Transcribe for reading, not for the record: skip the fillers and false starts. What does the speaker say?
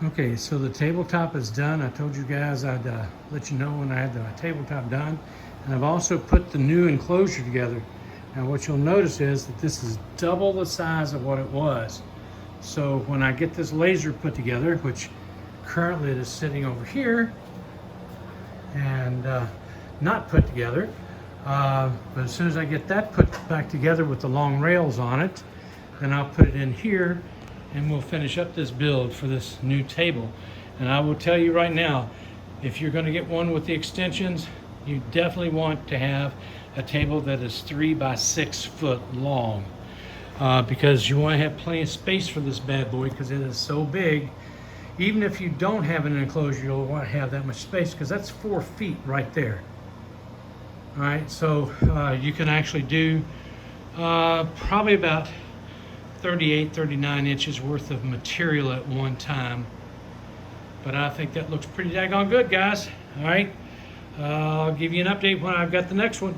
Okay, so the tabletop is done. I told you guys I'd let you know when I had the tabletop done. And I've also put the new enclosure together. Now what you'll notice is that this is double the size of what it was. So when I get this laser put together, which currently it is sitting over here and not put together, but as soon as I get that put back together with the long rails on it, then I'll put it in here and we'll finish up this build for this new table. And I will tell you right now, if you're going to get one with the extensions, you definitely want to have a table that is 3 by 6 foot long, because you want to have plenty of space for this bad boy because it is so big. Even if you don't have an enclosure, you'll want to have that much space because that's 4 feet right there. All right, so you can actually do probably about 38, 39 inches worth of material at one time. But I think that looks pretty daggone good, guys. All right, I'll give you an update when I've got the next one.